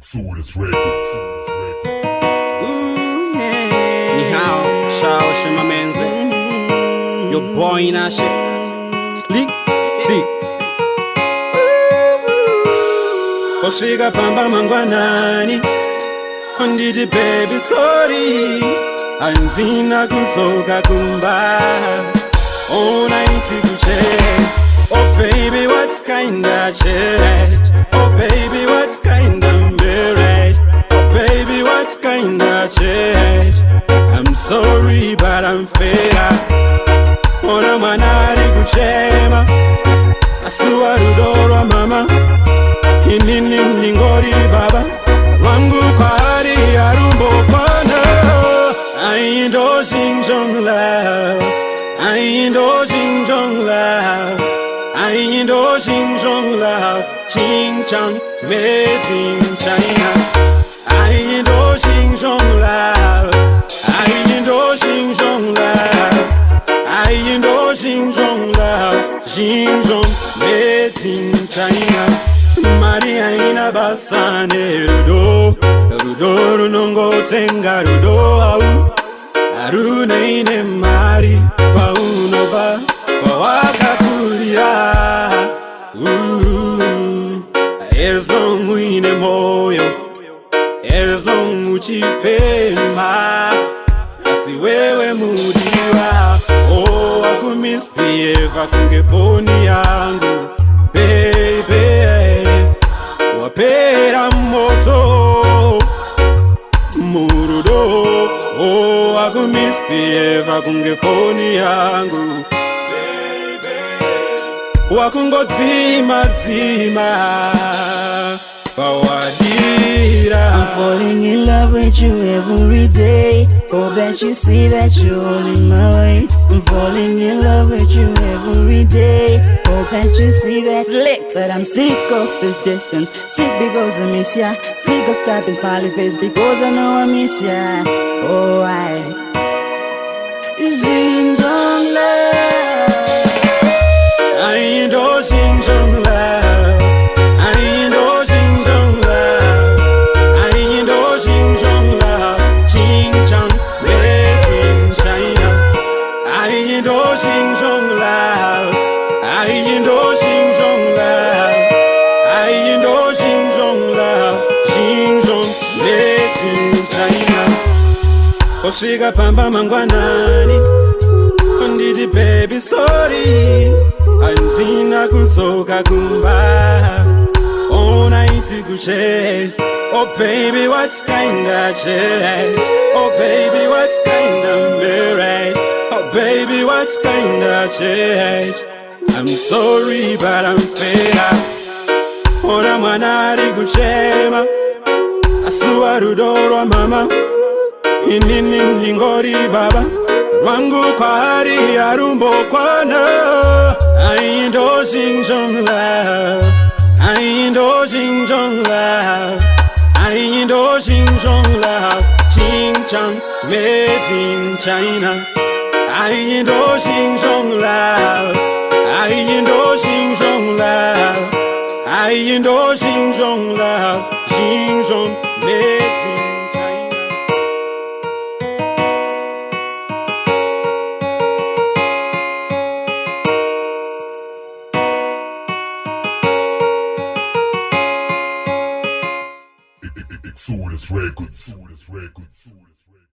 Exodus Records. Ooh, yeah. Ni hao, shower shima menze. Your boy Nashe. Sleep, see. Oshiga pamba mangwanani. Ondidi baby sorry. Anzina kutoka kumba. Ona iti kuche. Oh baby, what's kinda shit? Oh baby, what's kinda married? Oh baby, what's kinda shit? I'm sorry, but I'm fed up. Ona manari kuchema. Asua rudoro mama. Inini mlingori baba. Wangu kwari arumbo kwana. I ain't no Zhing love. I ain't no Zhing love. I ain't no Zhing love. Ching chang made in China. I ain't no Zhing love. I ain't no Zhing love. I ain't no Zhing love. Zhing made in China. Maria ina basane rudo. Rudo runongo tenga rudo au. Arune ine mari kwa unova kwa wakakulia. As long uine moyo, as long uchipema, asi wewe mudiwa. Oh, akumisbehave kungefoni yangu baby, wapera moto murudo. Oh, akumisbehave kungefoni yangu wakungodzima pawadira. I'm falling in love with you every day. Hope that you see that you're all in my way. I'm falling in love with you every day. Hope that you see that slick. But I'm sick of this distance. Sick because I miss ya. Sick of tapping smiley face because I know I miss ya. Oh, I Zhing Zhong love. I ain't no Zhing love. I ain't no Zhing love. I ain't no Zhing love. Ching chang made in China. I ain't no Zhing love. I ain't no Zhing love. I ain't no Zhing love. Zhing made in China. Oshiga pamba mangwanani. Ondidi baby sorry. Anzina kutoka kumba. Ona iti kuche. Oh baby, what's kinda shit? Oh baby, what's kinda married? Oh baby, what's kinda shit? I'm sorry, but I'm fed up. Ona manari kuchema. Asua rudoro mama. Inini mlingori baba. Wangu kwari arumbo kwana. I ain't no Zhing love. I ain't no Zhing love. I ain't no Zhing love. Ching chang made in China. I ain't no Zhing love. I ain't no Zhing love. I ain't no Zhing love. Zhing made in China. Exodus Records.